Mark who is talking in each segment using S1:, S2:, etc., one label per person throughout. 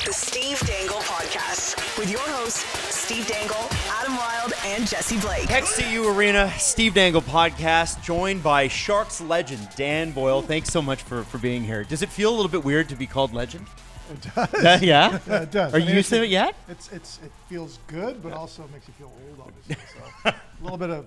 S1: The Steve Dangle Podcast with your hosts, Steve Dangle, Adam Wilde, and Jesse Blake.
S2: XCU Arena, Steve Dangle Podcast, joined by Sharks legend Dan Boyle. Thanks so much for being here. Does it feel a little bit weird to be called legend?
S3: It does.
S2: Yeah?
S3: It does.
S2: Are you used to it yet?
S3: It feels good, but also makes you feel old, obviously. So a little bit of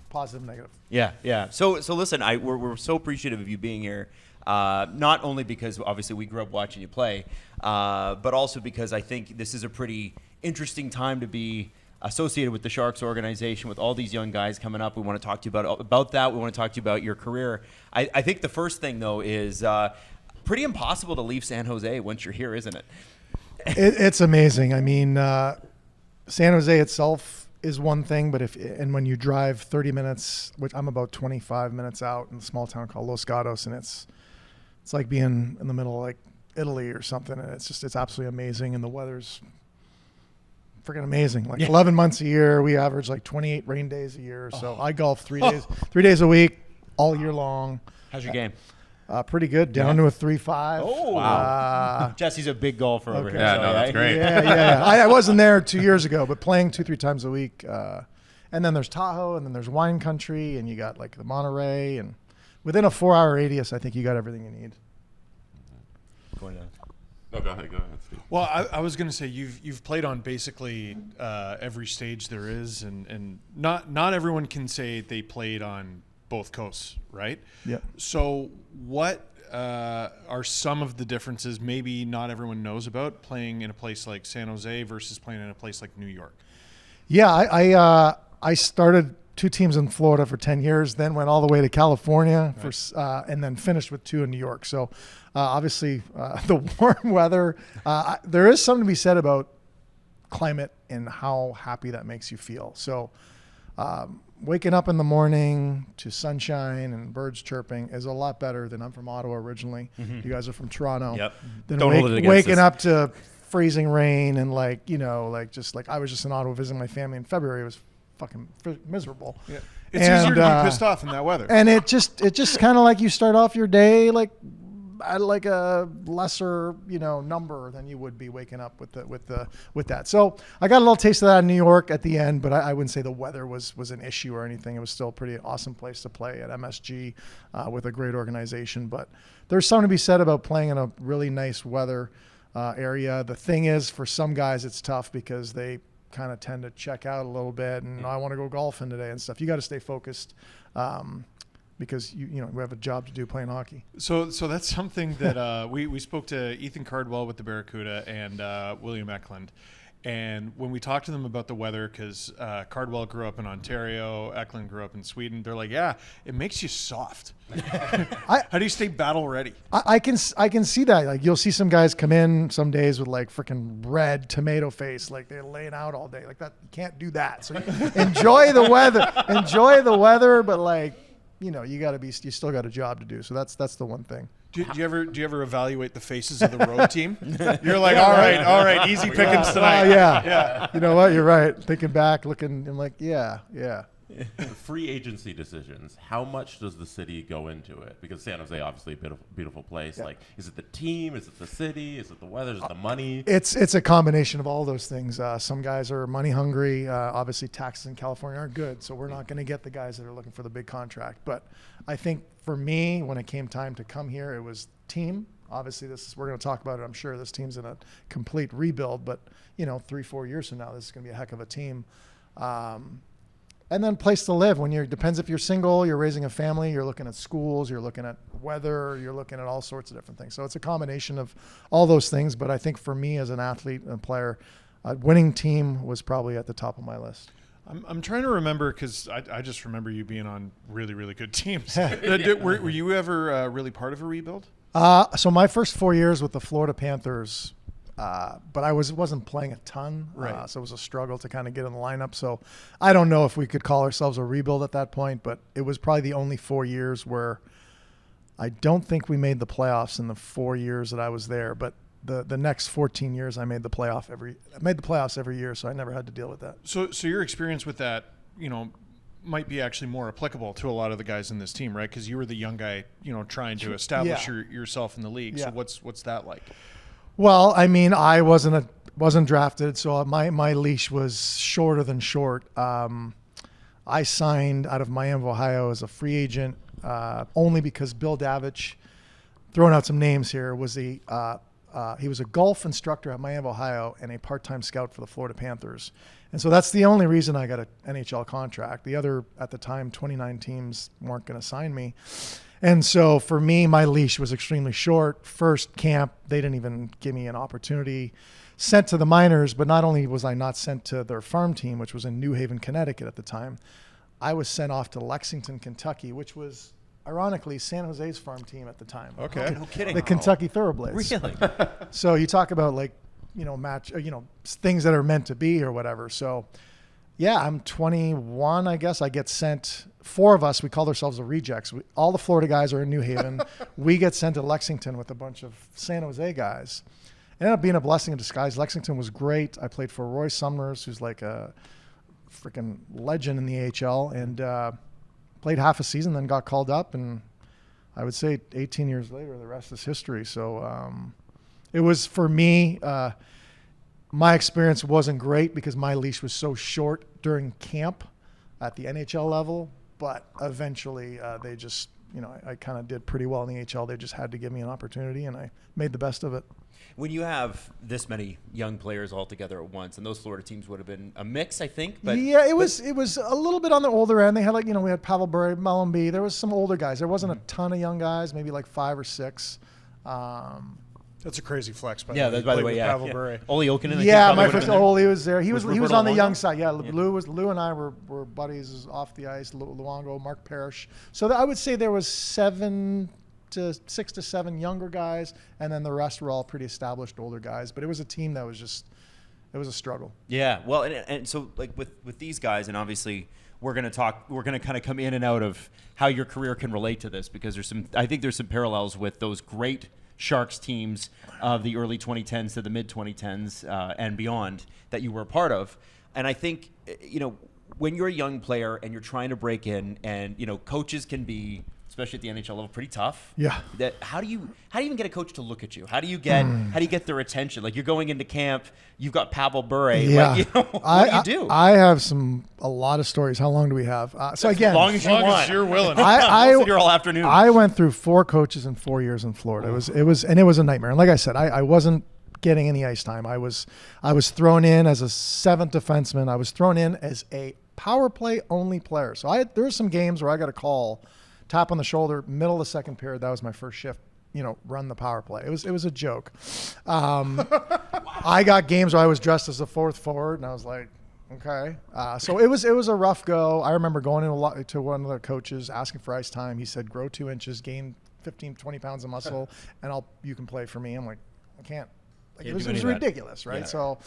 S3: positive, negative.
S2: Yeah. So listen, we're so appreciative of you being here. Not only because obviously we grew up watching you play, but also because I think this is a pretty interesting time to be associated with the Sharks organization with all these young guys coming up. We want to talk to you about that. We want to talk to you about your career. I think the first thing, though, is pretty impossible to leave San Jose once you're here, isn't it?
S3: It's amazing. I mean, San Jose itself is one thing, but when you drive 30 minutes, which I'm about 25 minutes out in a small town called Los Gatos, and it's like being in the middle of like Italy or something, and it's absolutely amazing, and the weather's freaking amazing. Like 11 months a year, we average like 28 rain days a year. So I golf 3 days a week, all year long.
S2: How's your game?
S3: Pretty good. Down to a 3.5.
S2: Oh, wow. Jesse's a big golfer over here.
S4: Yeah, no, that's great.
S3: Yeah. I wasn't there 2 years ago, but playing 2-3 times a week. And then there's Tahoe, and then there's wine country, and you got like the Monterey, and within a 4-hour radius, I think you got everything you need.
S2: Going down.
S4: No, go ahead, Steve.
S5: Well, I was going to say you've played on basically every stage there is, and not everyone can say they played on both coasts, right?
S3: Yeah.
S5: So what are some of the differences maybe not everyone knows about playing in a place like San Jose versus playing in a place like New York?
S3: Yeah, I started 2 teams in Florida for 10 years, then went all the way to California and then finished with 2 in New York. So obviously the warm weather, there is something to be said about climate and how happy that makes you feel. So waking up in the morning to sunshine and birds chirping is a lot better than I'm from Ottawa originally. Mm-hmm. You guys are from Toronto.
S2: Yep.
S3: Than waking up to freezing rain and I was just in Ottawa visiting my family in February. It was fucking miserable.
S5: Yeah. It's easier to be pissed off in that weather. And
S3: it just kind of like you start off your day like at like a lesser, number than you would be waking up with that. So I got a little taste of that in New York at the end, but I wouldn't say the weather was an issue or anything. It was still a pretty awesome place to play at MSG with a great organization. But there's something to be said about playing in a really nice weather area. The thing is, for some guys, it's tough because they kind of tend to check out a little bit and I want to go golfing today and stuff. You got to stay focused because we have a job to do playing hockey.
S5: So that's something that we spoke to Ethan Cardwell with the Barracuda and William Eklund. And when we talked to them about the weather, because Cardwell grew up in Ontario, Eklund grew up in Sweden, they're like, yeah, it makes you soft. How do you stay battle ready?
S3: I can see that. Like you'll see some guys come in some days with like freaking red tomato face, like they're laying out all day. Like that, you can't do that. So enjoy the weather, but like, you still got a job to do. So that's the one thing.
S5: Do you ever evaluate the faces of the road team? You're like, all right, easy pickings tonight.
S3: Yeah. You know what? You're right. Thinking back, looking, I'm like, yeah.
S4: Free agency decisions. How much does the city go into it? Because San Jose, obviously, a beautiful place. Yeah. Like, is it the team? Is it the city? Is it the weather? Is it the money?
S3: It's a combination of all those things. Some guys are money hungry. Obviously, taxes in California aren't good, so we're not going to get the guys that are looking for the big contract. But I think for me, when it came time to come here, it was team. Obviously, we're going to talk about it. I'm sure this team's in a complete rebuild, but 3-4 years from now, this is going to be a heck of a team. And then place to live. Depends if you're single, you're raising a family, you're looking at schools, you're looking at weather, you're looking at all sorts of different things. So it's a combination of all those things. But I think for me as an athlete and player, a winning team was probably at the top of my list.
S5: I'm trying to remember because I just remember you being on really, really good teams. Were you ever really part of a rebuild?
S3: So my first 4 years with the Florida Panthers, but I wasn't playing a ton,
S5: right.
S3: So it was a struggle to kind of get in the lineup. So I don't know if we could call ourselves a rebuild at that point, but it was probably the only 4 years where I don't think we made the playoffs in the 4 years that I was there. But the next 14 years, I made the playoffs every year, so I never had to deal with that.
S5: So your experience with that, might be actually more applicable to a lot of the guys in this team, right? Because you were the young guy, trying to establish yourself in the league. So what's that like?
S3: Well, I mean, I wasn't drafted, so my leash was shorter than short. I signed out of Miami, Ohio as a free agent only because Bill Davich, throwing out some names here, he was a golf instructor at Miami, Ohio, and a part-time scout for the Florida Panthers. And so that's the only reason I got an NHL contract. The other, at the time, 29 teams weren't going to sign me. And so for me, my leash was extremely short. First camp, they didn't even give me an opportunity. Sent to the minors, but not only was I not sent to their farm team, which was in New Haven, Connecticut at the time, I was sent off to Lexington, Kentucky, which was ironically San Jose's farm team at the time.
S5: Okay.
S2: No kidding.
S3: The Kentucky Thoroughblades.
S2: Really?
S3: So you talk about things that are meant to be or whatever. So yeah, I'm 21, I guess. I get sent, 4 of us, we called ourselves the Rejects. All the Florida guys are in New Haven. We get sent to Lexington with a bunch of San Jose guys. It ended up being a blessing in disguise. Lexington was great. I played for Roy Sumners, who's like a freaking legend in the AHL, and played half a season, then got called up, and I would say 18 years later, the rest is history. So it was, for me, my experience wasn't great because my leash was so short during camp at the NHL level, but eventually they just, I kind of did pretty well in the AHL. They just had to give me an opportunity, and I made the best of it.
S2: When you have this many young players all together at once, and those Florida teams would have been a mix, I think. But
S3: yeah, it was a little bit on the older end. They had we had Pavel Bure, Mullenby. There was some older guys. There wasn't a ton of young guys, maybe like 5 or 6.
S5: That's a crazy flex, by
S2: yeah,
S5: the way.
S2: by the way, yeah.
S5: Pavel Bure.
S2: Ole Okinen.
S3: Yeah, my first Ole was there. He was
S2: Roberto
S3: on the young
S2: Luongo?
S3: side. Yeah, Lou and I were buddies off the ice. Luongo, Mark Parrish. So I would say there was 6 to 7 younger guys, and then the rest were all pretty established older guys. But it was a team that was it was a struggle.
S2: Yeah, well, and so like with these guys, and obviously we're going to kind of come in and out of how your career can relate to this, because I think there's some parallels with those great Sharks teams of the early 2010s to the mid 2010s and beyond that you were a part of. And I think, when you're a young player and you're trying to break in, and, coaches can be, especially at the NHL level, pretty tough.
S3: Yeah.
S2: How do you even get a coach to look at you? How do you get their attention? Like, you're going into camp, you've got Pavel Bure.
S3: Yeah.
S2: Like, what do you do?
S3: I have a lot of stories. How long do we have? So again,
S2: As long as
S5: You're willing.
S3: I
S2: Sit here all afternoon.
S3: I went through 4 coaches in 4 years in Florida. It was a nightmare. And like I said, I wasn't getting any ice time. I was thrown in as a 7th defenseman. I was thrown in as a power play only player. So there were some games where I got a call, tap on the shoulder, middle of the second period. That was my first shift. Run the power play. It was a joke. I got games where I was dressed as a 4th forward, and I was like, okay. So it was a rough go. I remember going to one of the coaches, asking for ice time. He said, grow 2 inches, gain 15, 20 pounds of muscle, and you can play for me. I'm like, I can't. It was ridiculous, right? Yeah. So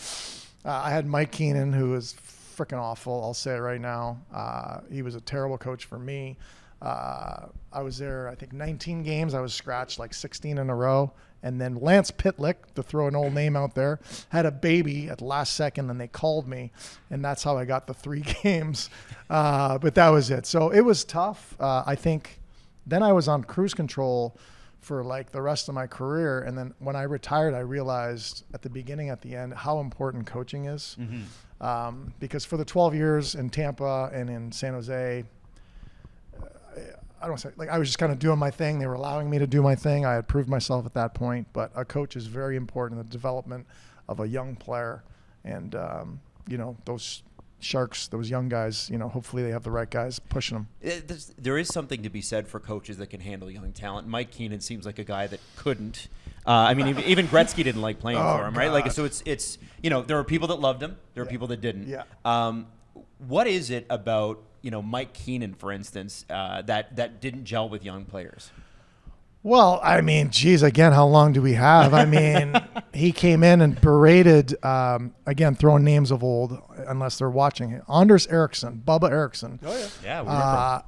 S3: I had Mike Keenan, who was freaking awful. I'll say it right now. He was a terrible coach for me. I was there, I think, 19 games. I was scratched like 16 in a row. And then Lance Pitlick, to throw an old name out there, had a baby at the last second, and they called me. And that's how I got the 3 games. But that was it. So it was tough. I think then I was on cruise control for like the rest of my career. And then when I retired, I realized at the beginning, at the end, how important coaching is. Mm-hmm. Because for the 12 years in Tampa and in San Jose, I don't say, I was just kind of doing my thing. They were allowing me to do my thing. I had proved myself at that point, but a coach is very important in the development of a young player. And, those Sharks, those young guys, hopefully they have the right guys pushing them.
S2: There is something to be said for coaches that can handle young talent. Mike Keenan seems like a guy that couldn't. Even Gretzky didn't like playing for him, right? Like, so it's there are people that loved him. There are people that didn't.
S3: Yeah.
S2: What is it about, Mike Keenan, for instance, that didn't gel with young players?
S3: Well, I mean, geez, again, how long do we have? I mean, he came in and berated, again, throwing names of old, unless they're watching, Anders Eriksson, Bubba Eriksson.
S5: Oh, yeah.
S2: Yeah, we remember.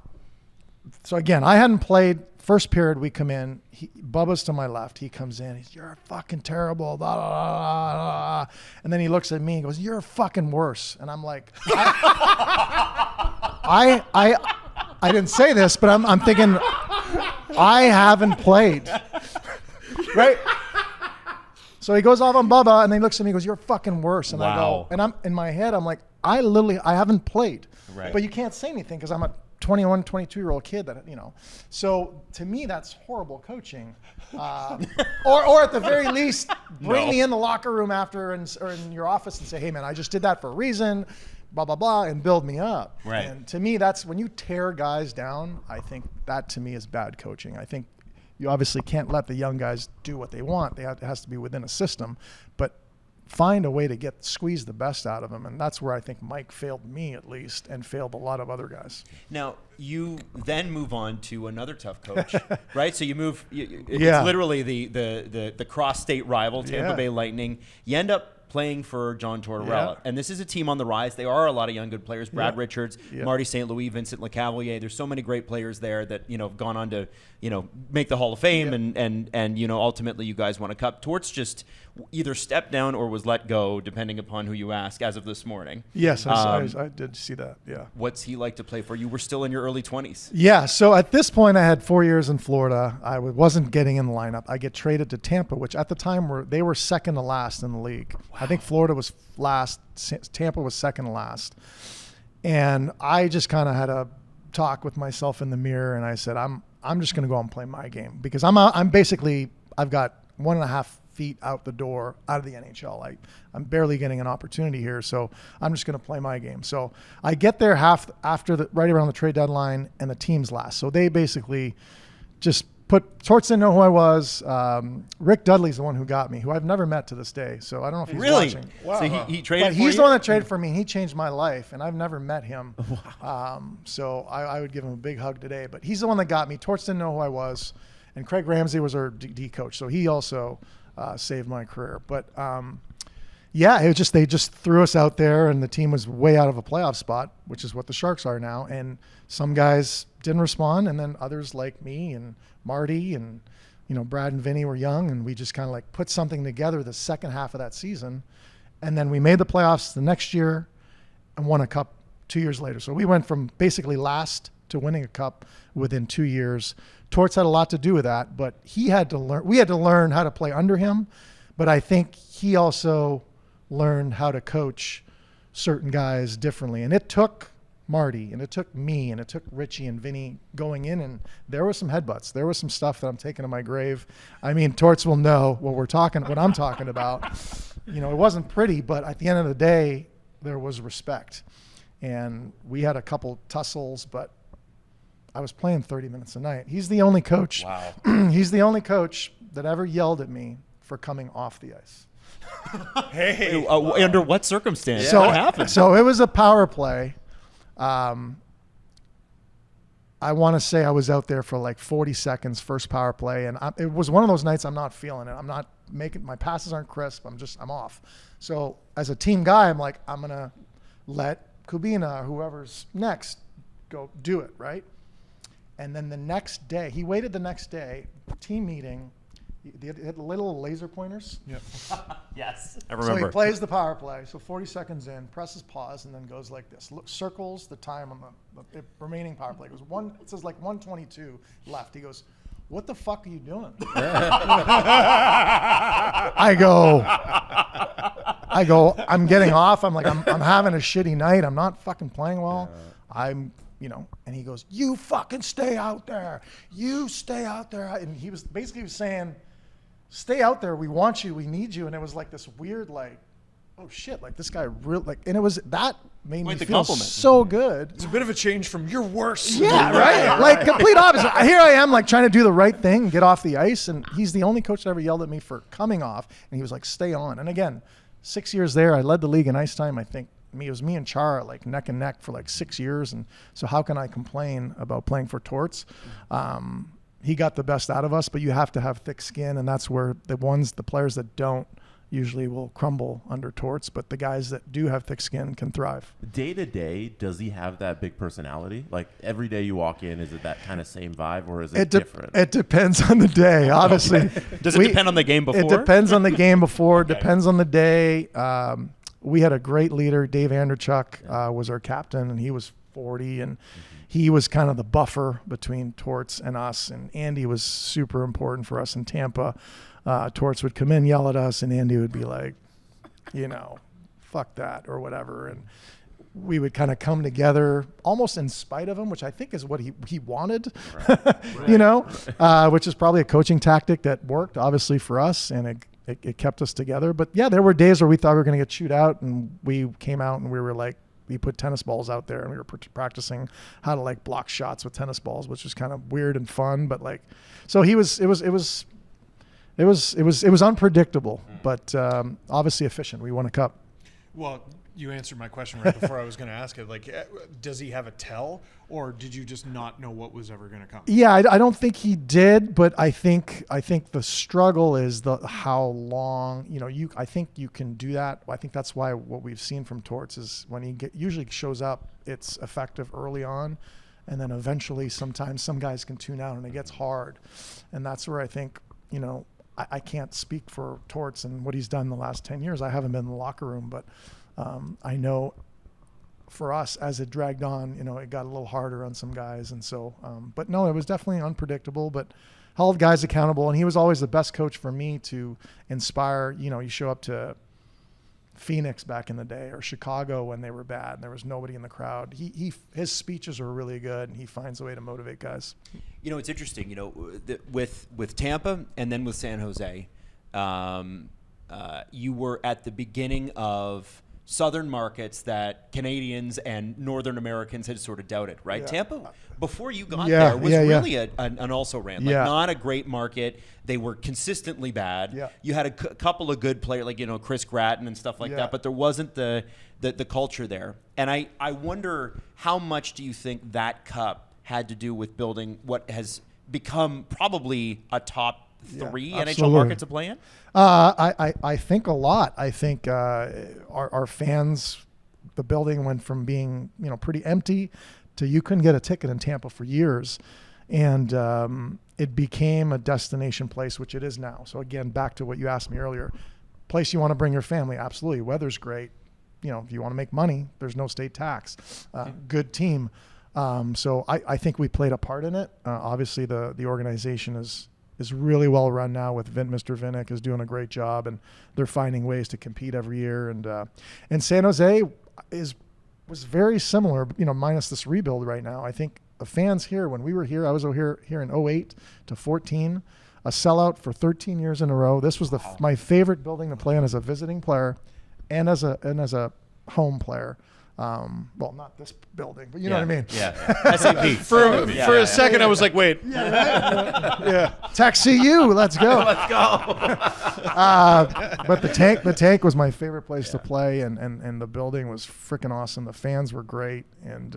S3: So, again, I hadn't played first period we come in, Bubba's to my left. He comes in. He's, you're fucking terrible. Blah, blah, blah, blah. And then he looks at me and goes, you're fucking worse. And I'm like, I didn't say this, but I'm thinking, I haven't played. Right? So he goes off on Bubba, and then he looks at me and goes, you're fucking worse. And I go, and I'm in my head, I'm like, I haven't played.
S2: Right.
S3: But you can't say anything because I'm a 21, 22-year-old kid that, So to me, that's horrible coaching. Or at the very least, bring me in the locker room after or in your office and say, hey, man, I just did that for a reason, blah, blah, blah, and build me up.
S2: Right.
S3: And to me, that's when you tear guys down, I think that to me is bad coaching. I think you obviously can't let the young guys do what they want. It has to be within a system. But find a way to squeeze the best out of them. And that's where I think Mike failed me, at least, and failed a lot of other guys.
S2: Now, you then move on to another tough coach, right? So you move, it's
S3: Yeah.
S2: literally the cross-state rival, Tampa
S3: Yeah.
S2: Bay Lightning. You end up playing for John Tortorella.
S3: Yeah.
S2: And this is a team on the rise. There are a lot of young, good players. Brad
S3: Yeah.
S2: Richards,
S3: Yeah.
S2: Marty St. Louis, Vincent LeCavalier. There's so many great players there that, have gone on to, make the Hall of Fame.
S3: Yeah.
S2: And ultimately you guys won a cup. Torts just either stepped down or was let go, depending upon who you ask, as of this morning.
S3: Yes, I did see that, yeah.
S2: What's he like to play for? You were still in your early 20s.
S3: Yeah, so at this point, I had 4 years in Florida. I wasn't getting in the lineup. I get traded to Tampa, which at the time they were second to last in the league. Wow. I think Florida was last. Tampa was second to last. And I just kind of had a talk with myself in the mirror, and I said, I'm just going to go out and play my game because I've got 1.5 feet out the door out of the NHL. I'm barely getting an opportunity here, so I'm just going to play my game. So I get there right around the trade deadline, and the team's last. So they basically just Torts didn't know who I was. Rick Dudley's the one who got me, who I've never met to this day. So I don't know if he's
S2: Really?
S3: watching.
S2: Wow. So he traded
S3: But
S2: for
S3: he's
S2: you?
S3: the one that traded for me. He changed my life, and I've never met him. So I would give him a big hug today. But he's the one that got me. Torts didn't know who I was, and Craig Ramsey was our D coach. So he also saved my career. But they just threw us out there, and the team was way out of a playoff spot, which is what the Sharks are now. And some guys didn't respond, and then others like me and Marty and Brad and Vinny were young, and we just kind of put something together the second half of that season. And then we made the playoffs the next year and won a cup 2 years later. So we went from basically last to winning a cup within 2 years. Torts had a lot to do with that, but we had to learn how to play under him. But I think he also learned how to coach certain guys differently. And it took Marty, and it took me, and it took Richie and Vinny going in, and there was some headbutts. There was some stuff that I'm taking to my grave. I mean, Torts will know what I'm talking about. It wasn't pretty, but at the end of the day, there was respect. And we had a couple tussles, but I was playing 30 minutes a night. He's the only coach.
S2: Wow.
S3: He's the only coach that ever yelled at me for coming off the ice.
S2: Hey. Under what circumstance?
S3: So
S2: what happened?
S3: So it was a power play. I want to say I was out there for 40 seconds, first power play, and it was one of those nights I'm not feeling it. I'm not making, my passes aren't crisp. I'm off. So as a team guy, I'm like, I'm gonna let Kubina, whoever's next, go do it, right? And then the next day, he waited the next day, team meeting. They had little laser pointers.
S5: Yep.
S2: Yes, I
S3: So
S2: remember.
S3: he plays the power play. So 40 seconds in, presses pause, and then goes like this. Circles the time on the remaining power play. It says 1:22 left. He goes, "What the fuck are you doing?" I go, I'm getting off. I'm like, I'm having a shitty night. I'm not fucking playing well. And he goes, "You fucking stay out there. You stay out there." And he was saying, "Stay out there. We want you. We need you." And it was this weird, oh shit, this guy really, and it was, that made me
S2: the
S3: feel
S2: compliment.
S3: so good.
S5: It's a bit of a change from "you're worse."
S3: Yeah, right. Complete opposite. Here I am, trying to do the right thing, get off the ice, and he's the only coach that ever yelled at me for coming off, and he was like, "Stay on." And again, 6 years there, I led the league in ice time. I think it was me and Chara neck and neck for 6 years, and so how can I complain about playing for Torts? He got the best out of us, but you have to have thick skin, and that's where the players that don't, usually will crumble under Torts, but the guys that do have thick skin can thrive.
S4: Day to day, does he have that big personality? Like every day you walk in, is it that kind of same vibe, or is it different?
S3: It depends on the day, obviously.
S2: Does it depend on the game before?
S3: It depends on the game before. Depends on the day. We had a great leader. Dave Anderchuk was our captain, and he was 40, and he was kind of the buffer between Torts and us. And Andy was super important for us in Tampa. Torts would come in, yell at us, and Andy would be like, fuck that or whatever. And we would kind of come together almost in spite of him, which I think is what he wanted, which is probably a coaching tactic that worked obviously for us, and it kept us together. But yeah, there were days where we thought we were going to get chewed out, and we came out and we were like, we put tennis balls out there and we were practicing how to like block shots with tennis balls, which was kind of weird and fun. But like, so it was unpredictable, but obviously efficient. We won a cup.
S5: Well, you answered my question right before I was going to ask it. Like, does he have a tell, or did you just not know what was ever going to come?
S3: Yeah, I don't think he did, but I think the struggle is how long. I think you can do that. I think that's why what we've seen from Torts is when he usually shows up, it's effective early on, and then eventually sometimes some guys can tune out and it gets hard, and that's where I think I can't speak for Torts and what he's done the last 10 years. I haven't been in the locker room, but I know for us as it dragged on, it got a little harder on some guys. And so, but no, it was definitely unpredictable, but held guys accountable. And he was always the best coach for me to inspire. You show up to Phoenix back in the day or Chicago when they were bad and there was nobody in the crowd. His speeches were really good, and he finds a way to motivate guys.
S2: It's interesting, with Tampa and then with San Jose, you were at the beginning of southern markets that Canadians and Northern Americans had sort of doubted, right?
S3: Yeah.
S2: Tampa, before you got there, was really an also-ran. Like,
S3: Yeah.
S2: not a great market. They were consistently bad.
S3: Yeah.
S2: You had a couple of good players, like, Chris Gratton and stuff like
S3: Yeah.
S2: that, but there wasn't the culture there. And I wonder, how much do you think that cup had to do with building what has become probably a top 3 NHL
S3: absolutely.
S2: market to play in?
S3: I think a lot. I think our fans, the building went from being pretty empty to you couldn't get a ticket in Tampa for years, and it became a destination place, which it is now. So again, back to what you asked me earlier, place you want to bring your family. Absolutely, weather's great. If you want to make money, there's no state tax. Good team. So I think we played a part in it. Obviously, the organization is really well run now with Mr. Vinnick is doing a great job, and they're finding ways to compete every year. And San Jose was very similar, minus this rebuild right now. I think the fans here, when we were here, I was here in 08 to 14, a sellout for 13 years in a row. This was my favorite building to play in as a visiting player and as a home player. Well, not this building, but you know what I mean?
S2: Yeah. SAP.
S5: For a second, I was like, wait.
S3: Yeah. Taxi you. Let's go.
S2: Let's go.
S3: But the tank was my favorite place to play, and the building was freaking awesome. The fans were great. And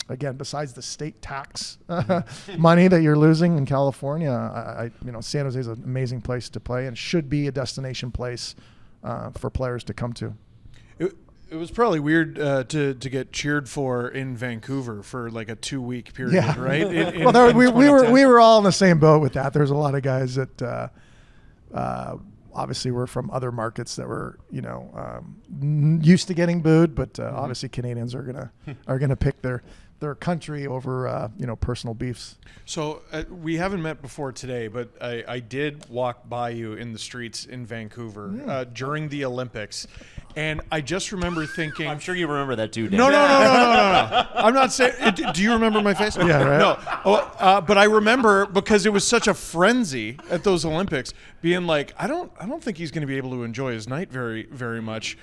S3: again, besides the state tax money that you're losing in California, San Jose is an amazing place to play and should be a destination place for players to come to.
S5: It was probably weird to get cheered for in Vancouver for like a 2-week period, right?
S3: We were all in the same boat with that. There's a lot of guys that obviously were from other markets that were used to getting booed, but obviously Canadians are gonna pick their country over personal beefs.
S5: So we haven't met before today, but I did walk by you in the streets in Vancouver during the Olympics, and I just remember thinking,
S2: I'm sure you remember that too, Dan.
S5: No. I'm not saying. Do you remember my face?
S3: Yeah, right.
S5: No. But I remember because it was such a frenzy at those Olympics, being like, I don't think he's going to be able to enjoy his night very, very much.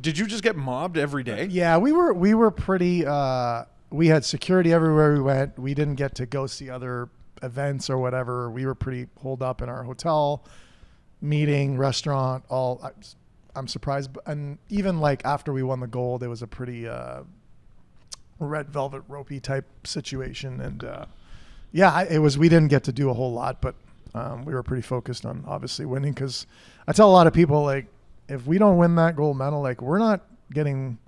S5: Did you just get mobbed every day?
S3: Yeah, we were pretty. We had security everywhere we went. We didn't get to go see other events or whatever. We were pretty holed up in our hotel, meeting, restaurant, all. I'm surprised. And even like after we won the gold, it was a pretty red velvet ropey type situation. And it was, we didn't get to do a whole lot, but We were pretty focused on obviously winning, because I tell a lot of people, like, if we don't win that gold medal, like, we're not getting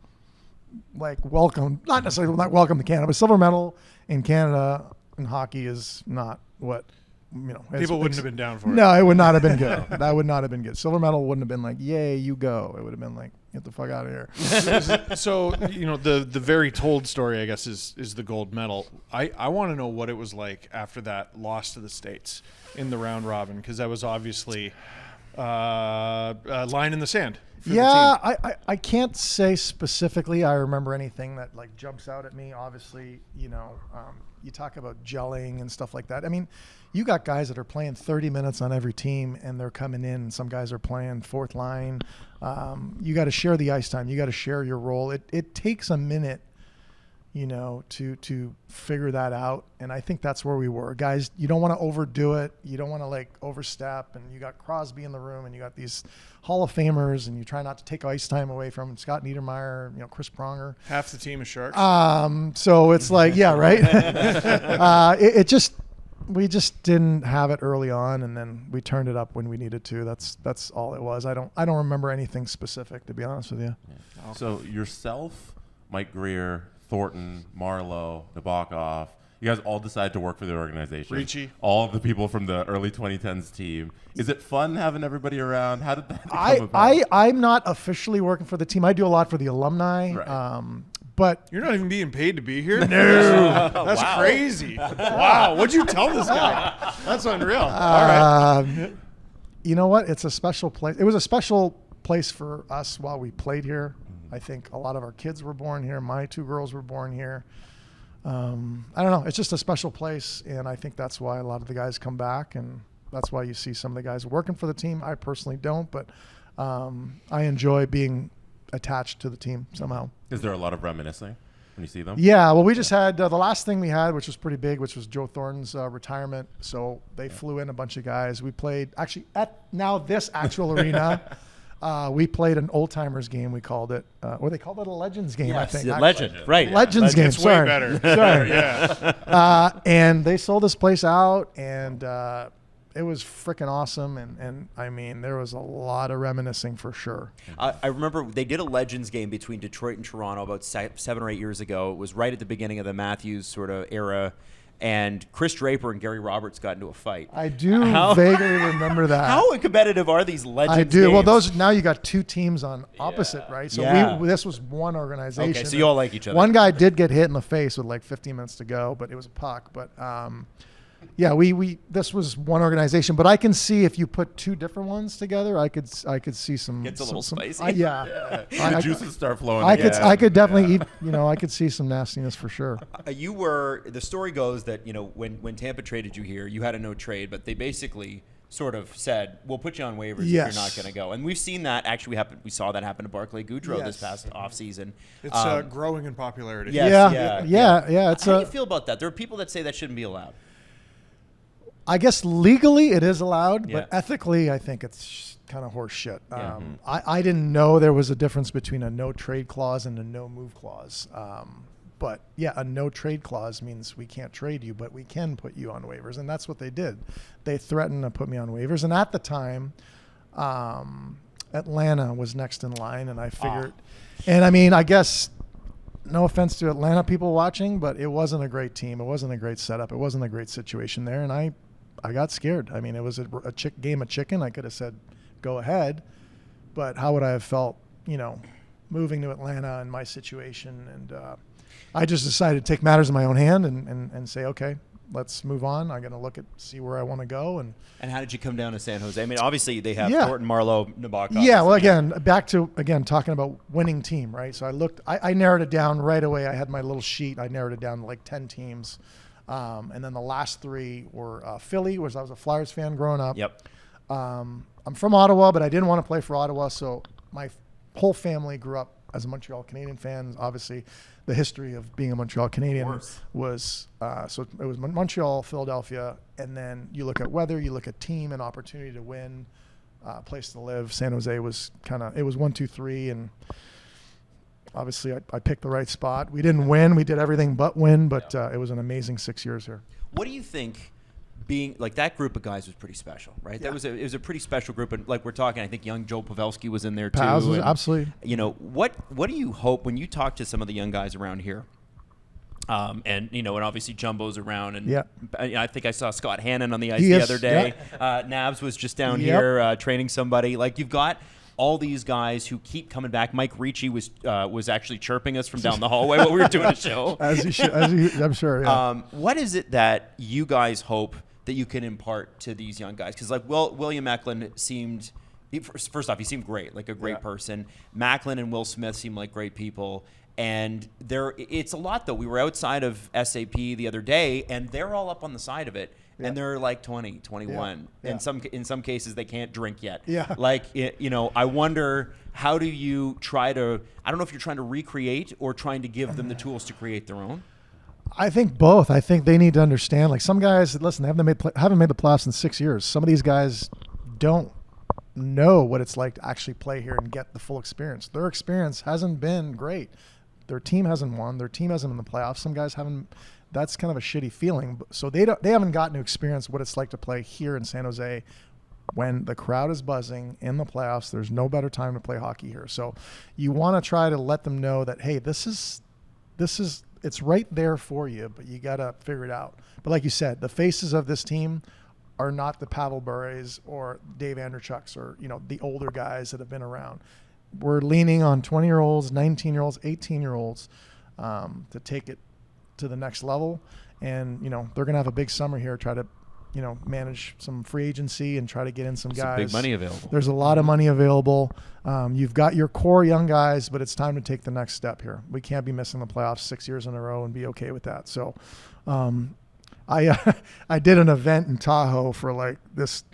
S3: like welcome, not necessarily not welcome to Canada, but silver medal in Canada in hockey is not what,
S5: People wouldn't have been down for it.
S3: No, it would not have been good. That would not have been good. Silver medal wouldn't have been like, yay, you go. It would have been like, get the fuck out of here.
S5: So, the very told story, I guess, is the gold medal. I want to know what it was like after that loss to the States in the round robin, because that was obviously a line in the sand.
S3: Yeah, I can't say specifically I remember anything that like jumps out at me. Obviously, you talk about gelling and stuff like that. I mean, you got guys that are playing 30 minutes on every team, and they're coming in, and some guys are playing fourth line. You got to share the ice time. You got to share your role. It takes a minute, to figure that out. And I think that's where we were. Guys, you don't want to overdo it. You don't want to like overstep. And you got Crosby in the room, and you got these Hall of Famers, and you try not to take ice time away from Scott Niedermayer, Chris Pronger.
S5: Half the team is Sharks.
S3: So it's like, yeah, right. We just didn't have it early on, and then we turned it up when we needed to. That's all it was. I don't remember anything specific, to be honest with you.
S4: Yeah. So yourself, Mike Greer, Thornton, Marlowe, Nabokov, you guys all decided to work for the organization.
S5: Ricci.
S4: All of the people from the early 2010s team. Is it fun having everybody around? How did that come about?
S3: I'm not officially working for the team. I do a lot for the alumni.
S4: Right.
S3: But
S5: you're not even being paid to be here? No. That's crazy. Wow. What'd you tell this guy? That's unreal. All right.
S3: You know what? It's a special place. It was a special place for us while we played here. I think a lot of our kids were born here. My two girls were born here. I don't know. It's just a special place, and I think that's why a lot of the guys come back, and that's why you see some of the guys working for the team. I personally don't, but I enjoy being attached to the team somehow.
S4: Is there a lot of reminiscing when you see them?
S3: Yeah, well, we just had the last thing we had, which was pretty big, which was Joe Thornton's retirement. So they flew in a bunch of guys. We played actually at now this actual arena. We played an old timers game. We called it, or they called it a Legends game.
S2: Yes,
S3: I think
S2: Legend, right?
S3: Legends game.
S5: It's way better.
S3: Sorry.
S5: Yeah.
S3: And they sold this place out, and it was freaking awesome. And I mean, there was a lot of reminiscing for sure.
S2: I remember they did a Legends game between Detroit and Toronto about 7 or 8 years ago. It was right at the beginning of the Matthews sort of era. And Chris Draper and Gary Roberts got into a fight.
S3: I do vaguely remember that.
S2: How competitive are these Legends
S3: I do.
S2: games?
S3: Well, those now you got two teams on opposite, right? So this was one organization.
S2: Okay, so you all like each other.
S3: One guy did get hit in the face with like 15 minutes to go, but it was a puck. But yeah, we this was one organization. But I can see if you put two different ones together, I could see some.
S2: Gets a little spicy.
S4: The juices start flowing.
S3: I could definitely eat. I could see some nastiness for sure.
S2: You were. The story goes that when Tampa traded you here, you had a no trade, but they basically sort of said, "We'll put you on waivers if you're not going to go." And we've seen that actually happen. We saw that happen to Barclay Goodrow this past offseason.
S5: It's growing in popularity.
S2: Yes,
S3: yeah.
S2: How do you feel about that? There are people that say that shouldn't be allowed.
S3: I guess legally it is allowed, but ethically I think it's kind of horse shit. I didn't know there was a difference between a no trade clause and a no move clause. But yeah, a no trade clause means we can't trade you, but we can put you on waivers. And that's what they did. They threatened to put me on waivers. And at the time, Atlanta was next in line, and I figured, and I mean, I guess, no offense to Atlanta people watching, but it wasn't a great team. It wasn't a great setup. It wasn't a great situation there. And I got scared. I mean, it was a game of chicken. I could have said, go ahead. But how would I have felt, moving to Atlanta in my situation? And I just decided to take matters in my own hand and say, okay, let's move on. I'm going to see where I want to go. And
S2: how did you come down to San Jose? I mean, obviously they have Thornton, Marlowe, Nabokov.
S3: Yeah, well, again, back to, talking about winning team, right? So I narrowed it down right away. I had my little sheet. I narrowed it down to like 10 teams. And then the last three were Philly, which I was a Flyers fan growing up.
S2: Yep.
S3: I'm from Ottawa, but I didn't want to play for Ottawa, so my whole family grew up as a Montreal Canadian fan. Obviously, the history of being a Montreal Canadian was so it was Montreal, Philadelphia, and then you look at weather, you look at team and opportunity to win, place to live. San Jose was it was 1, 2, 3, and obviously, I picked the right spot. We didn't win. We did everything but win, but it was an amazing 6 years here.
S2: What do you think being like that group of guys was pretty special, right?
S3: Yeah.
S2: It was a pretty special group, and like we're talking, I think young Joe Pavelski was in there too.
S3: Paz was,
S2: and,
S3: absolutely.
S2: You know, what do you hope when you talk to some of the young guys around here? And you know, and obviously Jumbo's around, and
S3: Yeah.
S2: I think I saw Scott Hannon on the ice
S3: He
S2: the
S3: is,
S2: other day. Nabs was just down
S3: Yep.
S2: here training somebody. Like you've got all these guys who keep coming back. Mike Ricci was actually chirping us from down the hallway while we were doing a show.
S3: As he should, I'm sure. Yeah.
S2: What is it that you guys hope that you can impart to these young guys? Because like William Eklund seemed. First off, he seemed great, like a great person. Macklin and Will Smith seem like great people. And it's a lot, though. We were outside of SAP the other day, and they're all up on the side of it. And they're like 20, 21.
S3: Yeah.
S2: In some cases, they can't drink yet.
S3: Yeah.
S2: Like, you know, I wonder, how do you try to, I don't know if you're trying to recreate or trying to give them the tools to create their own.
S3: I think both. I think they need to understand. Like some guys, listen, they haven't made the playoffs in 6 years. Some of these guys don't know what it's like to actually play here and get the full experience. Their experience hasn't been great. Their team hasn't won. Their team hasn't been in the playoffs. Some guys haven't. That's kind of a shitty feeling. So they haven't gotten to experience what it's like to play here in San Jose when the crowd is buzzing in the playoffs. There's no better time to play hockey here. So you want to try to let them know that, hey, this is it's right there for you, but you got to figure it out. But like you said, the faces of this team are not the Pavel Bure's or Dave Andrechuk's or, you know, the older guys that have been around. We're leaning on 20-year-olds, 19-year-olds, 18-year-olds to take it to the next level. And, you know, they're going to have a big summer here, try to, you know, manage some free agency and try to get in some
S2: There's
S3: guys.
S2: big money available.
S3: There's a lot of money available. You've got your core young guys, but it's time to take the next step here. We can't be missing the playoffs 6 years in a row and be okay with that. So I did an event in Tahoe for like this.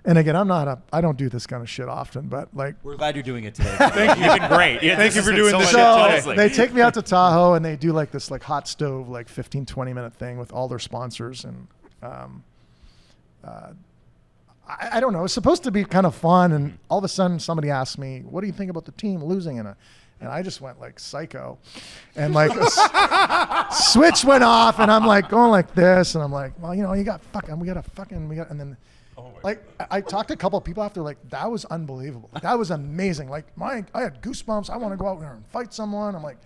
S3: And again, I don't do this kind of shit often, but like.
S2: We're glad you're doing it today. Thank you. You've been great. Yeah,
S5: Thank you for doing this
S2: much-
S3: So they take me out to Tahoe and they do like this like hot stove, like 15, 20 minute thing with all their sponsors. And I don't know. It's supposed to be kind of fun. And all of a sudden somebody asked me, what do you think about the team losing? And I just went like psycho, and like a switch went off, and I'm like going like this, and I'm like, well, you know, we got, and then like I talked to a couple of people after, like that was unbelievable, that was amazing, like I had goosebumps. I want to go out there and fight someone. I'm like,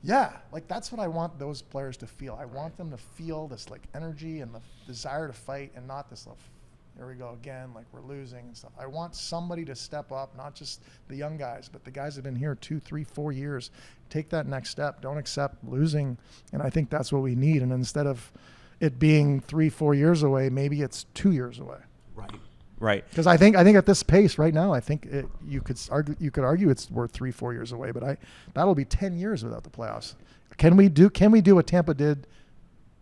S3: yeah, like that's what I want those players to feel. I want them to feel this like energy and the desire to fight, and not this like, here we go again, like we're losing and stuff. I want somebody to step up, not just the young guys, but the guys that have been here 2, 3, 4 years. Take that next step. Don't accept losing. And I think that's what we need. And instead of it being 3, 4 years away, maybe it's 2 years away.
S2: Right.
S3: Because I think at this pace right now, I think you could argue it's worth 3, 4 years away. But that'll be 10 years without the playoffs. Can we do what Tampa did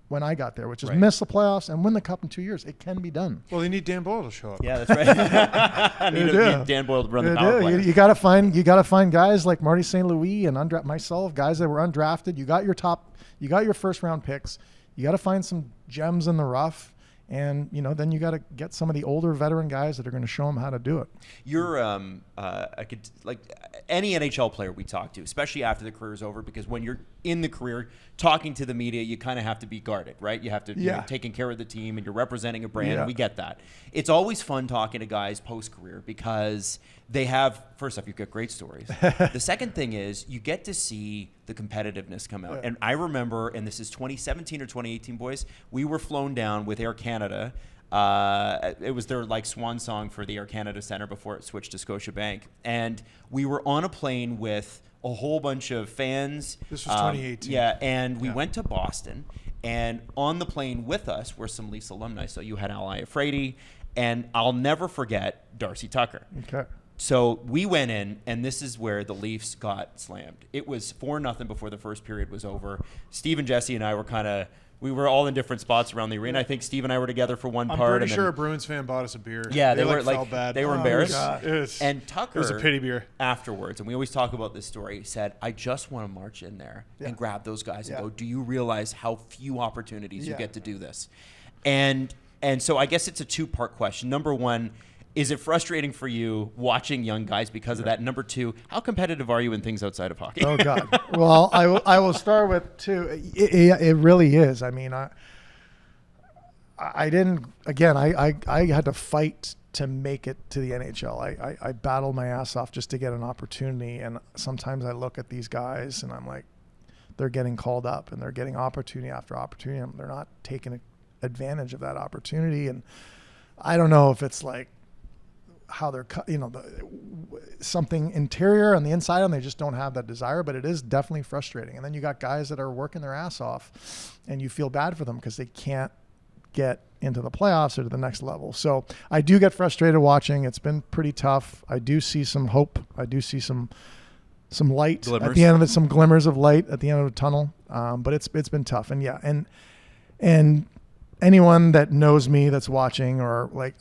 S3: when I got there, which is miss the playoffs and win the cup in 2 years? It can be done.
S5: Well, they need Dan Boyle to show up.
S2: Yeah, that's right. need Dan Boyle to run the power play.
S3: You got to find guys like Marty St. Louis and myself, guys that were undrafted. You got your first round picks. You got to find some gems in the rough. And, you know, then you got to get some of the older veteran guys that are going to show them how to do it.
S2: You're, like any NHL player we talk to, especially after the career is over, because when you're in the career talking to the media, you kind of have to be guarded, right? You have to be taking care of the team, and you're representing a brand, and we get that. It's always fun talking to guys post-career because they have, first off, you've got great stories. The second thing is you get to see the competitiveness come out. And I remember, and this is 2017 or 2018, boys, we were flown down with Air Canada. It was their like swan song for the Air Canada Center before it switched to Scotiabank. And we were on a plane with a whole bunch of fans.
S5: This was 2018.
S2: Yeah, and we went to Boston. And on the plane with us were some Leafs alumni. So you had Al Iafrate, and I'll never forget Darcy Tucker.
S3: Okay.
S2: So we went in, and this is where the Leafs got slammed. It was 4-0 before the first period was over. Steve and Jesse and I were we were all in different spots around the arena. I think Steve and I were together for one part.
S5: I'm pretty sure a Bruins fan bought us a beer.
S2: Yeah, they were
S5: felt bad.
S2: they were embarrassed.
S5: And
S2: Tucker,
S5: it was a pity beer
S2: afterwards, and we always talk about this story, said, I just want to march in there and grab those guys and go, do you realize how few opportunities you get to do this? And so I guess it's a two-part question. Number one, is it frustrating for you watching young guys because of that? Number two, how competitive are you in things outside of hockey?
S3: Oh, God. Well, I will start with two. It really is. I mean, I didn't. Again, I had to fight to make it to the NHL. I battled my ass off just to get an opportunity. And sometimes I look at these guys and I'm like, they're getting called up and they're getting opportunity after opportunity. And they're not taking advantage of that opportunity. And I don't know if it's like how they're, something interior on the inside and they just don't have that desire, but it is definitely frustrating. And then you got guys that are working their ass off and you feel bad for them because they can't get into the playoffs or to the next level. So I do get frustrated watching. It's been pretty tough. I do see some hope. I do see some light glimmers at the end of it, some glimmers of light at the end of the tunnel. But it's been tough. And yeah, and anyone that knows me that's watching or like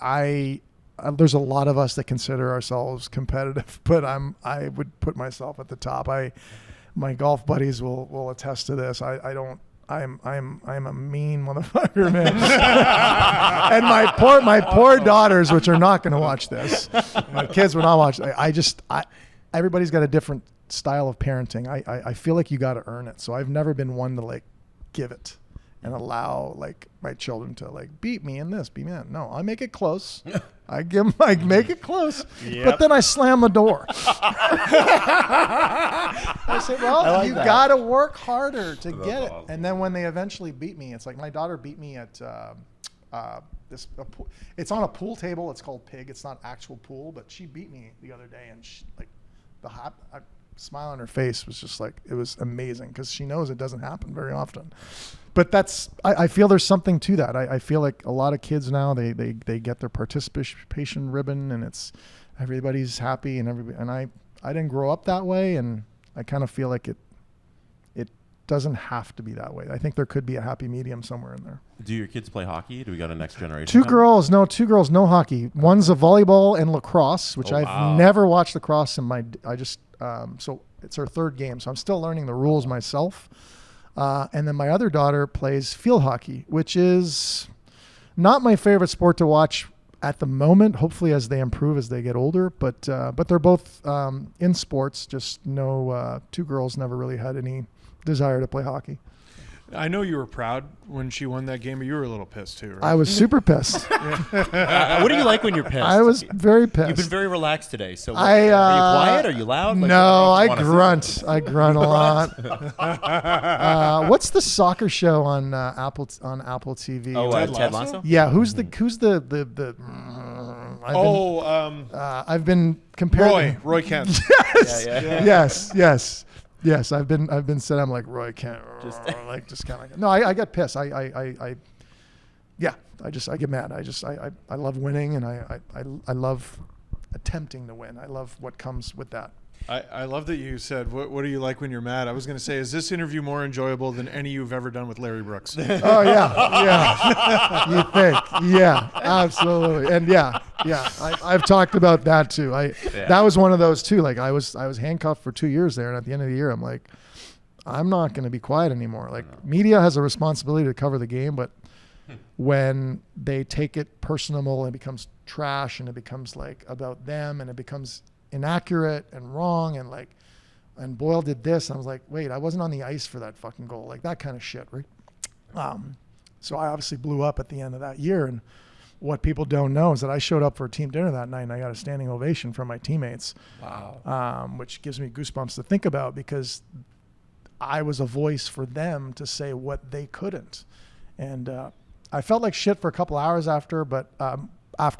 S3: there's a lot of us that consider ourselves competitive, but I would put myself at the top. My golf buddies will attest to this. I'm a mean motherfucker, man. And my poor daughters, which are not going to watch this, my kids will not watch. Everybody's got a different style of parenting. I feel like you got to earn it. So I've never been one to like give it and allow like my children to like beat me in this, beat me in that. No, I make it close. I make it close, but then I slam the door. I say, well, you got to work harder to get it. Awesome. And then when they eventually beat me, it's like my daughter beat me at it's on a pool table. It's called Pig. It's not actual pool, but she beat me the other day, and she, like a smile on her face was just like, it was amazing because she knows it doesn't happen very often. But I feel there's something to that. I feel like a lot of kids now, they get their participation ribbon and it's everybody's happy and I didn't grow up that way, and I kind of feel like it doesn't have to be that way. I think there could be a happy medium somewhere in there.
S4: Do your kids play hockey? Do we got a next generation?
S3: Two girls, no hockey. One's a volleyball and lacrosse, which I've never watched lacrosse so it's her third game. So I'm still learning the rules myself. And then my other daughter plays field hockey, which is not my favorite sport to watch at the moment. Hopefully as they improve as they get older, but they're both in sports. Just no, two girls never really had any desire to play hockey.
S5: I know you were proud when she won that game, but you were a little pissed too, right?
S3: I was super pissed.
S2: What do you like when you're pissed?
S3: I was very pissed.
S2: You've been very relaxed today. So are you quiet? Are you loud? Like,
S3: no, I grunt. I grunt a lot. What's the soccer show on Apple TV?
S2: Oh, Ted Lasso?
S3: Yeah, who's the I've been comparing
S5: Roy Kent.
S3: Yes, I've been said I'm like Roy Kent, just kind of like, no, I get pissed. I get mad. I love winning, and I love attempting to win. I love what comes with that.
S5: I love that you said, what do you like when you're mad? I was going to say, is this interview more enjoyable than any you've ever done with Larry Brooks?
S3: Oh, yeah. You think. Yeah, absolutely. And yeah. I've talked about that too. That was one of those too. Like I was handcuffed for 2 years there. And at the end of the year, I'm like, I'm not going to be quiet anymore. Like media has a responsibility to cover the game, but when they take it personal, it becomes trash and it becomes like about them and it becomes inaccurate and wrong and Boyle did this. I was like, wait, I wasn't on the ice for that fucking goal. Like that kind of shit, right? So I obviously blew up at the end of that year. And what people don't know is that I showed up for a team dinner that night and I got a standing ovation from my teammates. Wow. Which gives me goosebumps to think about because I was a voice for them to say what they couldn't. And I felt like shit for a couple hours after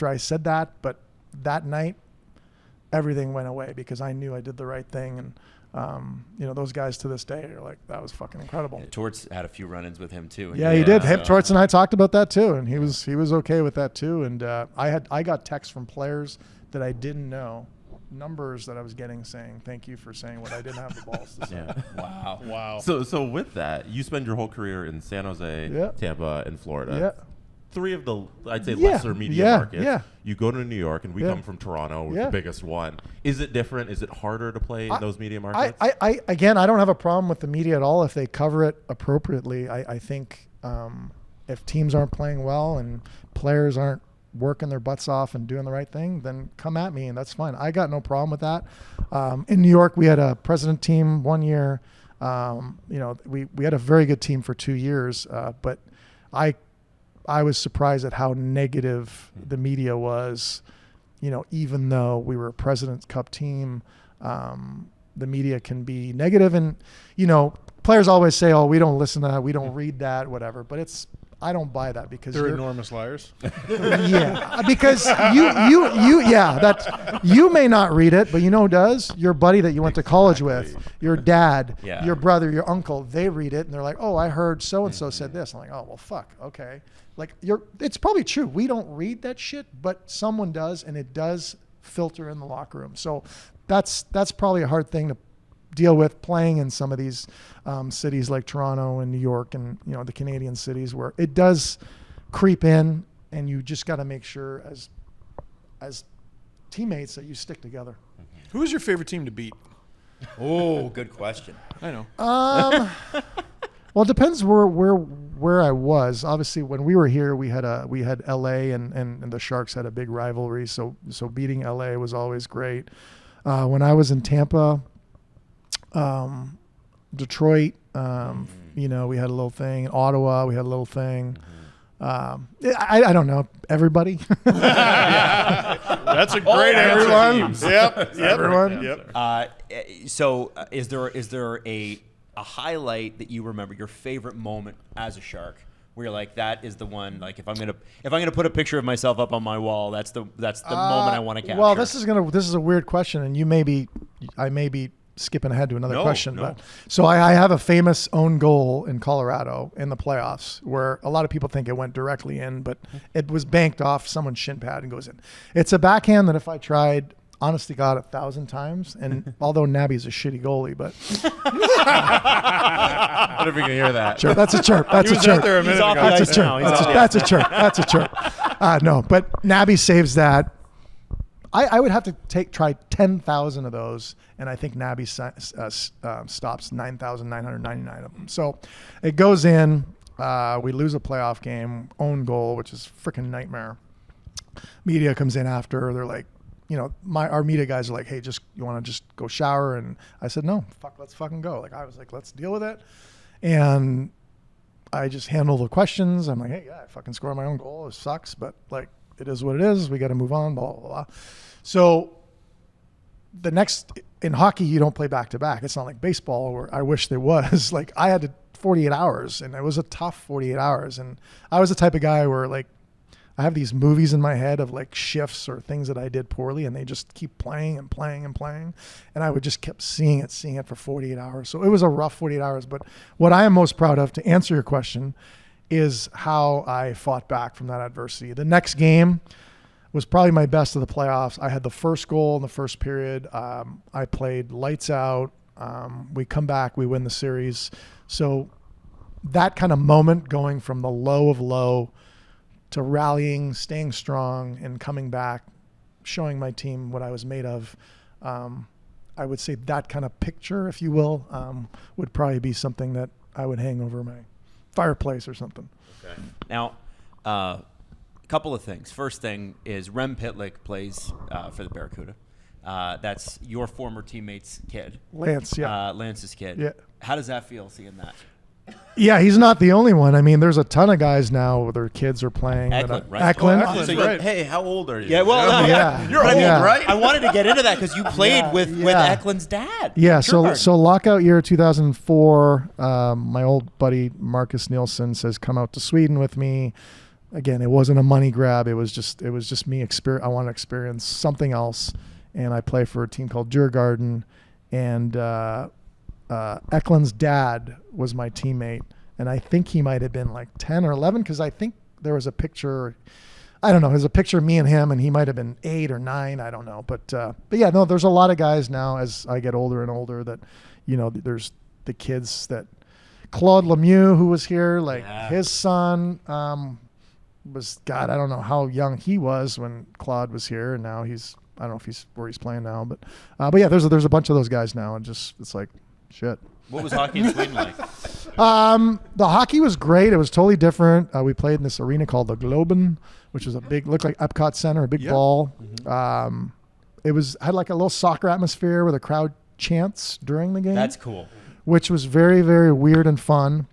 S3: I said that, but that night, everything went away because I knew I did the right thing. And, those guys to this day are like, that was fucking incredible.
S2: Yeah, Torts had a few run-ins with him too.
S3: Yeah, he did. Torts and I talked about that too. And he was okay with that too. And I got texts from players that I didn't know, numbers that I was getting saying, thank you for saying what I didn't have the balls to say.
S2: Yeah. Wow.
S4: So with that, you spend your whole career in San Jose, Tampa, and Florida.
S3: Yeah.
S4: 3 of the, I'd say, lesser media markets.
S3: Yeah.
S4: You go to New York, and we come from Toronto, the biggest one. Is it different? Is it harder to play in those media markets?
S3: Again, I don't have a problem with the media at all if they cover it appropriately. I think if teams aren't playing well and players aren't working their butts off and doing the right thing, then come at me, and that's fine. I got no problem with that. In New York, we had a president team 1 year. We had a very good team for 2 years, but I I was surprised at how negative the media was. Even though we were a President's Cup team, the media can be negative, and players always say, "Oh, we don't listen to that, we don't read that, whatever." But I don't buy that because
S5: They're enormous liars.
S3: Yeah, because you may not read it, but who does? Your buddy that you went to college with, your dad, your brother, your uncle. They read it and they're like, "Oh, I heard so and so said this." I'm like, "Oh, well, fuck, okay." Like it's probably true. We don't read that shit, but someone does, and it does filter in the locker room. So that's probably a hard thing to deal with playing in some of these cities like Toronto and New York and the Canadian cities where it does creep in, and you just got to make sure as teammates that you stick together.
S5: Who is your favorite team to beat?
S2: Oh, good question.
S5: I know.
S3: Well, it depends where I was. Obviously, when we were here, we had LA and the Sharks had a big rivalry. So beating LA was always great. When I was in Tampa, Detroit, we had a little thing. In Ottawa, we had a little thing. I don't know. Everybody.
S5: That's a great answer.
S3: Everyone.
S5: Yep.
S3: Everyone.
S5: Yep.
S2: So is there a highlight that you remember, your favorite moment as a Shark, where you're like, that is the one, like if I'm gonna put a picture of myself up on my wall, that's the moment I want to capture?
S3: Well, this is a weird question, and I may be skipping ahead to another question. But so I have a famous own goal in Colorado in the playoffs where a lot of people think it went directly in, but it was banked off someone's shin pad and goes in. It's a backhand that if I tried, honest to God, 1,000 times, and although Nabby's a shitty goalie, but
S4: What if we can hear that?
S3: chirp. That's a chirp. That's a
S5: was out
S3: chirp.
S5: there a minute ago.
S3: That's a chirp. That's a chirp. That's a chirp. No, but Nabby saves that. I would have to try 10,000 of those, and I think Nabby stops 9,999 of them. So it goes in. We lose a playoff game, own goal, which is freaking nightmare. Media comes in after. They're like, our media guys are like, "Hey, you want to just go shower?" And I said, "No, let's fucking go." Like I was like, "Let's deal with it," and I just handle the questions. I'm like, "Hey, I fucking scored my own goal. It sucks, but like it is what it is. We got to move on." Blah blah blah. So the next in hockey, you don't play back to back. It's not like baseball where I wish there was. Like I had 48 hours, and it was a tough 48 hours. And I was the type of guy where like I have these movies in my head of like shifts or things that I did poorly, and they just keep playing and playing and playing. And I would just keep seeing it for 48 hours. So it was a rough 48 hours. But what I am most proud of, to answer your question, is how I fought back from that adversity. The next game was probably my best of the playoffs. I had the first goal in the first period. I played lights out. We come back, we win the series. So that kind of moment, going from the low of low to rallying, staying strong, and coming back, showing my team what I was made of, I would say that kind of picture, if you will, would probably be something that I would hang over my fireplace or something.
S2: Okay. Now, a couple of things. First thing is Rem Pitlick plays for the Barracuda. That's your former teammate's kid.
S3: Lance, yeah.
S2: Lance's kid.
S3: Yeah.
S2: How does that feel, seeing that?
S3: Yeah, he's not the only one. I mean, there's a ton of guys now where their kids are playing.
S2: Eklund, right?
S3: Eklund.
S5: Eklund,
S4: So
S5: right.
S4: hey, how old are you?
S2: Yeah, well,
S3: Yeah.
S4: You're old,
S3: Yeah.
S4: right?
S2: I wanted to get into that because you played with
S3: yeah.
S2: Eklund's dad.
S3: Yeah,
S2: Sure.
S3: so lockout year 2004, my old buddy Marcus Nielsen says, "Come out to Sweden with me." Again, it wasn't a money grab. It was just me. I want to experience something else, and I play for a team called Djurgården, and Eklund's dad was my teammate, and I think he might have been like 10 or 11 because I think there was a picture. I don't know. There's a picture of me and him, and he might have been 8 or 9. I don't know. But yeah, no, there's a lot of guys now as I get older and older that, there's the kids that Claude Lemieux, who was here, like his son was, God, I don't know how young he was when Claude was here. And now I don't know if he's where he's playing now, but yeah, there's a bunch of those guys now. And just, it's like, shit.
S2: What was hockey in Sweden like?
S3: The hockey was great. It was totally different. We played in this arena called the Globen, which was looked like Epcot Center, a big ball. Mm-hmm. It had like a little soccer atmosphere where the crowd chants during the game.
S2: That's cool.
S3: Which was very, very weird and fun.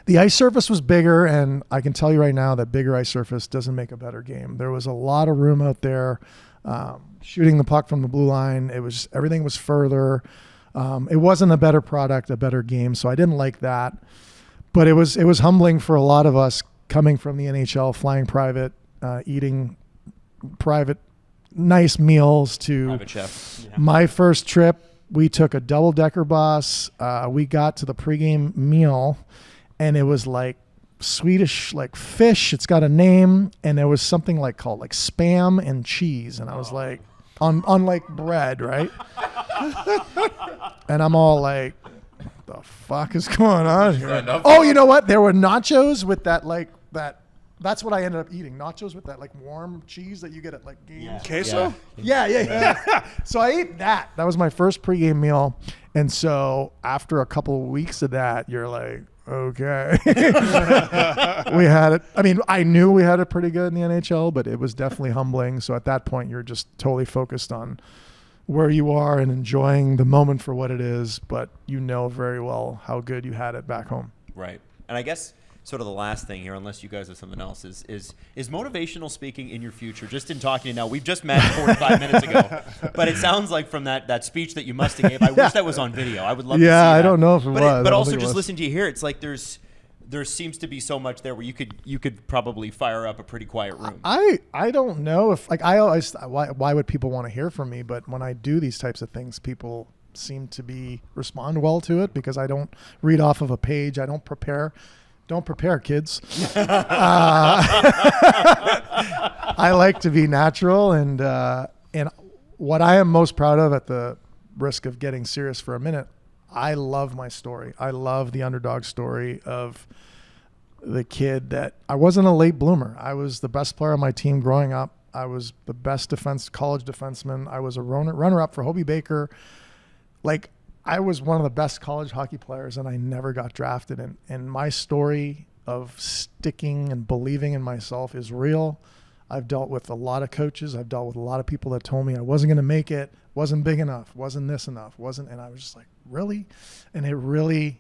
S3: The ice surface was bigger, and I can tell you right now that bigger ice surface doesn't make a better game. There was a lot of room out there, shooting the puck from the blue line. Everything was further. It wasn't a better product, a better game, so I didn't like that. But it was humbling for a lot of us coming from the NHL, flying private, eating private, nice meals to
S2: Private chef. Yeah.
S3: my first trip. We took a double-decker bus. We got to the pregame meal, and it was like Swedish, like fish. It's got a name, and there was something like called like spam and cheese, and I was like, on like bread, right? And I'm all like, the fuck is going on here? Oh, you know what? There were nachos with that like that. That's what I ended up eating. Nachos with that like warm cheese that you get at like games.
S2: Yeah.
S5: Queso?
S3: Yeah. So I ate that. That was my first pregame meal. And so after a couple of weeks of that, you're like, okay. We had it. I mean, I knew we had it pretty good in the NHL, but it was definitely humbling. So at that point, you're just totally focused on where you are and enjoying the moment for what it is. But you know very well how good you had it back home.
S2: Right. And I guess sort of the last thing here, unless you guys have something else, is motivational speaking in your future? Just in talking to you now, we've just met 45 minutes ago, but it sounds like from that speech that you must have gave, I wish that was on video. I would love to see that.
S3: I don't know if it was.
S2: But also just listening to you here, it's like there seems to be so much there where you could probably fire up a pretty quiet room.
S3: I don't know if like I always why would people want to hear from me? But when I do these types of things, people seem to respond well to it because I don't read off of a page. I don't prepare. Don't prepare, kids. I like to be natural, and what I am most proud of, at the risk of getting serious for a minute, I love my story. I love the underdog story of the kid that I wasn't a late bloomer. I was the best player on my team growing up. I was the best college defenseman. I was a runner-up for Hobie Baker. Like, I was one of the best college hockey players, and I never got drafted. And my story of sticking and believing in myself is real. I've dealt with a lot of coaches. I've dealt with a lot of people that told me I wasn't going to make it, wasn't big enough, wasn't this enough, and I was just like, really? And it really,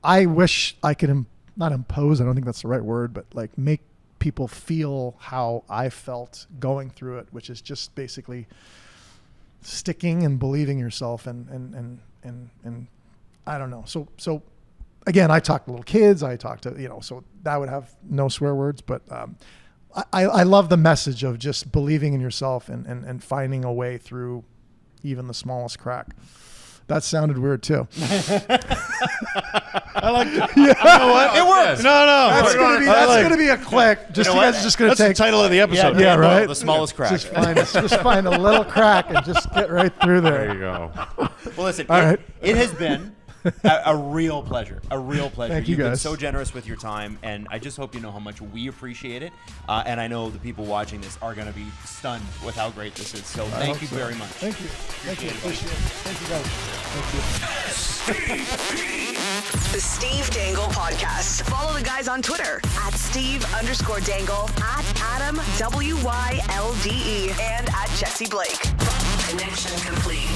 S3: I wish I could not impose, I don't think that's the right word, but like make people feel how I felt going through it, which is just basically sticking and believing yourself and I don't know. So again, I talk to little kids, I talk to, so that would have no swear words, but I love the message of just believing in yourself and finding a way through even the smallest crack. That sounded weird too.
S5: I like it. Yeah. You know what?
S2: It works.
S5: No.
S3: That's gonna be a click. Just you guys are just gonna
S5: That's
S3: take
S5: the title of the episode.
S3: Yeah, right.
S2: The smallest crack.
S3: Just find a little crack and just get right through there.
S4: There you go.
S2: Well, listen,
S3: All right.
S2: it has been a real pleasure.
S3: Thank you,
S2: You've been
S3: guys.
S2: so generous with your time, and I just hope you know how much we appreciate it. And I know the people watching this are going to be stunned with how great this is. So thank you very much.
S3: Thank you. Appreciate it. Thank you, guys. Thank you.
S1: The Steve Dangle Podcast. Follow the guys on Twitter at Steve_Dangle, at Adam WYLDE, and at Jesse Blake. Connection complete.